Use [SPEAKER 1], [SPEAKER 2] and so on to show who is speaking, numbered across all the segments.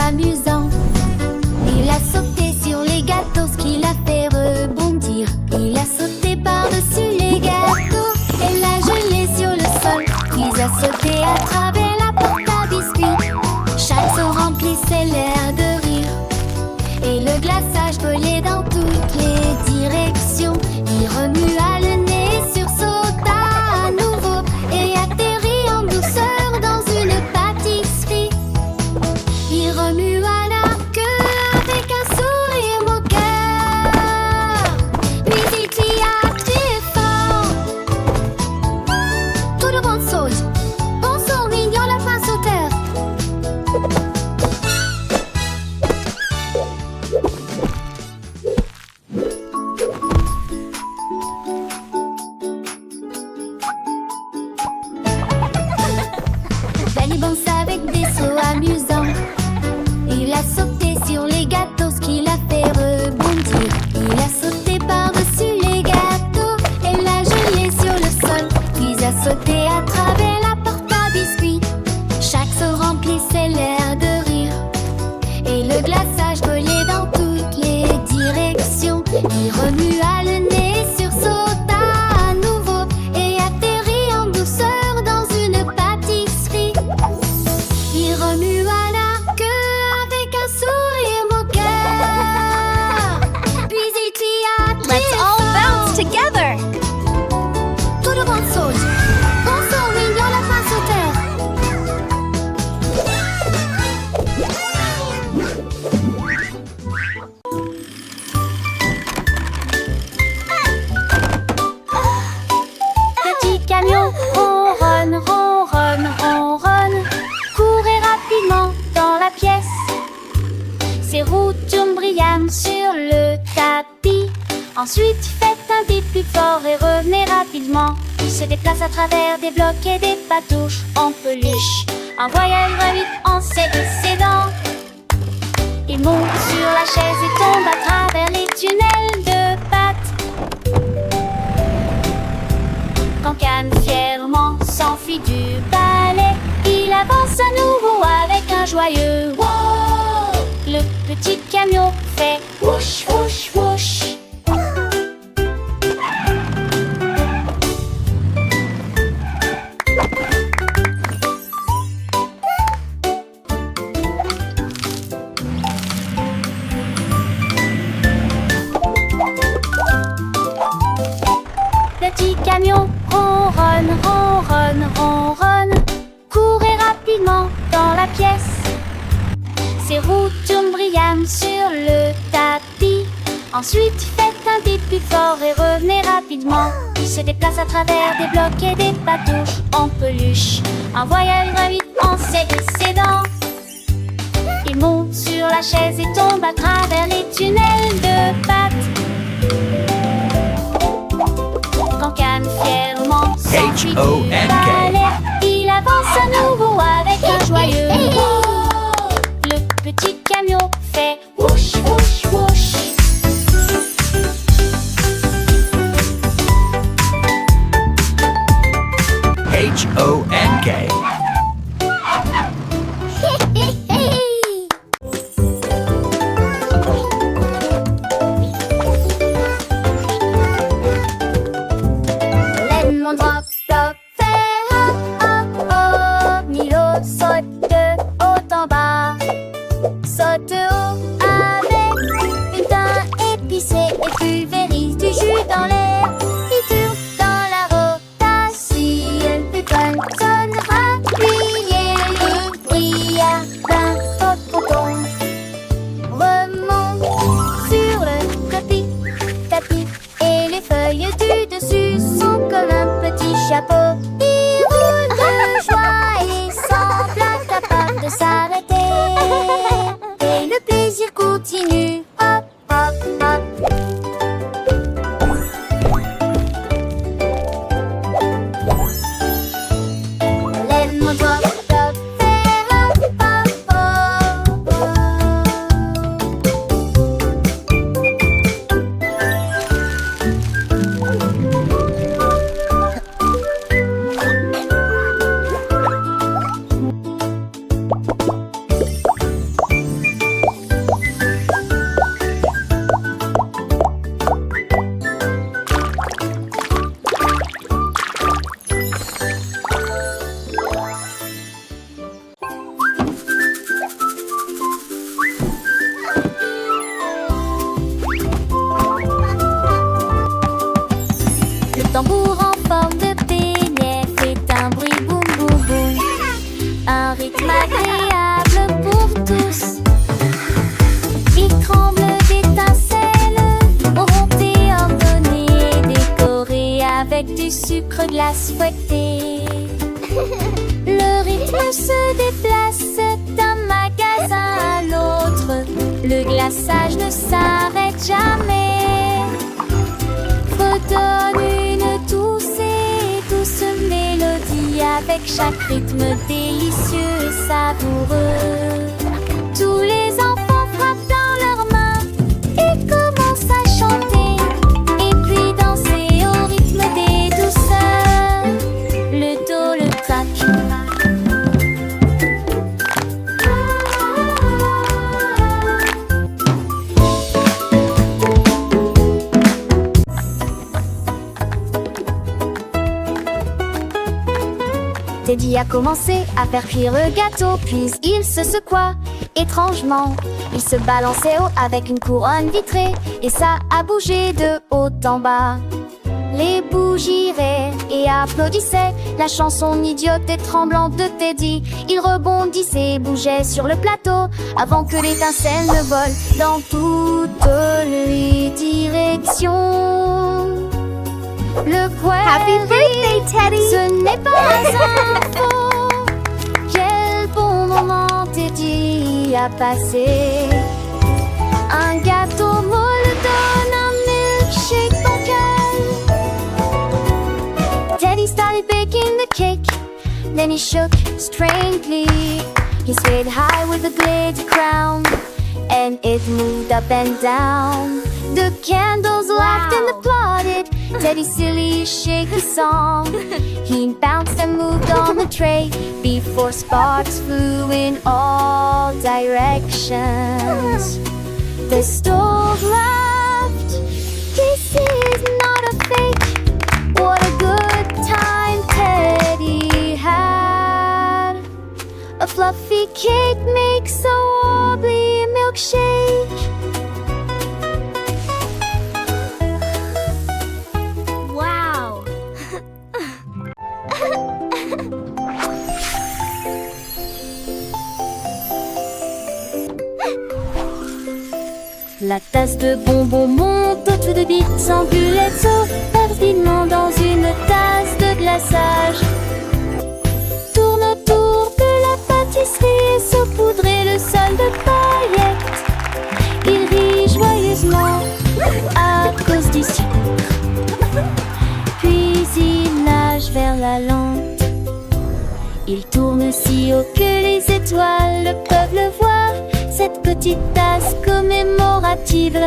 [SPEAKER 1] amusant. Il a sauté sur les gâteaux, ce qui l'a fait rebondir. Il a sauté par-dessus les gâteaux et l'a gelé sur le sol. Puis a sauté à travers la porte à biscuits. Chaque saut remplissait l'air de rire. Et le glaçage volait dans toutes les directions. Il remua le nez, sursauta à nouveau et atterrit en douceur dans une pâtisserie. Il remua la queue avec un sourire moqueur. Puis il cria très fort: tout le monde saute. Bonsoir mignon lapin sauteur. Danny Bounce avec des sauts amusants. Il a sauté sur les gâteaux, ce qui l'a fait rebondir. Il a sauté par-dessus les gâteaux et l'a gelé sur le sol. Puis a sauté à travers la porte à biscuits. Chaque saut remplissait l'air de rire. Et le glaçage volait dans toutes les directions. Il remua le nez, sursauta à nouveau et atterrit en douceur dans une pâtisserie. Il remua la queue avec un sourire moqueur. Puis il cria très
[SPEAKER 2] Let's all
[SPEAKER 1] fort:
[SPEAKER 2] bounce together.
[SPEAKER 1] tout le monde saute. Bonsoir mignon lapin sauteur.
[SPEAKER 2] Petit camion ronronne, ronronne, ronronne. Courez rapidement dans la pièce. Ses roues tournent brillamment sur le tapis. Ensuite, faites un bip plus fort et revenez rapidement. Il se déplace à travers des blocs et des patouches en peluche. Un voyage va vite en s'excédant. Il monte sur la chaise et tombe à travers les tunnels de pâtes. Quand Can fièrement s'enfuit du balai, il avance à nouveau avec un joyeux wow. Le petit camion fait whoosh, whoosh, whoosh. Petit camion ronronne, ronronne, ronronne. Courez rapidement dans la pièce. Ses roues tournent brillamment sur le tapis. Ensuite, faites un bip plus fort et revenez rapidement. Il se déplace à travers des blocs et des patouches en peluche. Un voyage va vite en s'excédant. Il monte sur la chaise et tombe à travers les tunnels de pâtes. Quand Can fièrement s'enfuit du balai, il avance à nouveau avec un joyeux wow. Le petit camion fait whoosh, whoosh, whoosh.
[SPEAKER 3] H-O-N-K.
[SPEAKER 1] Mon drop, drop, fait hop, hop, hop. Milo saute de haut en bas. Saute haut avec une dent épicée et pulvérise du jus dans l'air. Il tourne dans la rotation. Plus fun,
[SPEAKER 2] tambour en forme de beignet fait un bruit boum boum boum. Un rythme agréable pour tous. Il tremble d'étincelles, monté, ordonné, décoré avec du sucre glace fouetté. Le rythme se déplace d'un magasin à l'autre. Le glaçage ne s'arrête jamais. Redonne une douce et douce mélodie avec chaque rythme délicieux et savoureux. Tous les enfants frappent dans leurs mains et commencent à chanter et puis danser au rythme des douceurs. Le do, le trac. Teddy a commencé à faire cuire le gâteau, puis il se secoua étrangement. Il se balançait haut avec une couronne vitrée, et ça a bougé de haut en bas. Les bougies giraient et applaudissaient la chanson idiote et tremblante de Teddy. Il rebondissait et bougeait sur le plateau avant que l'étincelle ne vole dans toutes les directions. Le
[SPEAKER 1] Happy birthday, Teddy!
[SPEAKER 2] Ce n'est pas un faux. Quel bon moment Teddy a passé. Un gâteau molle donne un milkshake bancal. Teddy started baking the cake. Then he shook strangely. He swayed high with a glitter crown, and it moved up and down. The candles laughed and applauded Teddy's silly shaky song. He bounced and moved on the tray before sparks flew in all directions. The stove laughed. This is not a fake. What a good time Teddy had. A fluffy cake makes a wobbly milkshake.
[SPEAKER 1] Wow!
[SPEAKER 2] La tasse de bonbons monte au-dessus de bits s'ambulette, sauf rapidement dans une tasse de glaçage. Tourne autour de la pâtisserie et saupoudrer le sol de paillettes. Il rit joyeusement à cause du sucre. Puis il nage vers la lampe. Il tourne si haut que les étoiles peuvent le voir. Cette petite tasse commémorative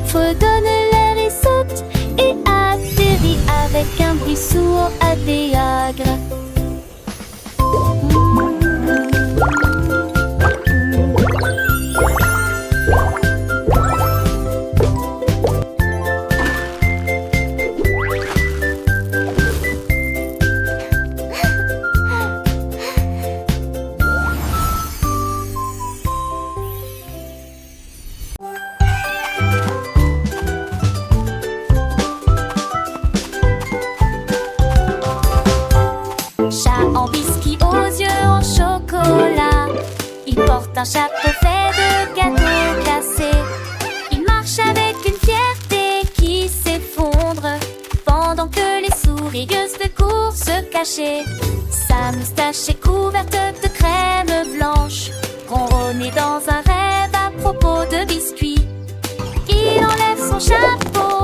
[SPEAKER 2] fredonne l'air et saute et atterrit avec un bruit sourd à Niagara. Chat en biscuit aux yeux en chocolat. Il porte un chapeau fait de gâteaux glacés. Il marche avec une fierté qui s'effondre pendant que les sourires de courent se cacher. Sa moustache est couverte de crème blanche, ronronné dans un rêve à propos de biscuits. Il enlève son chapeau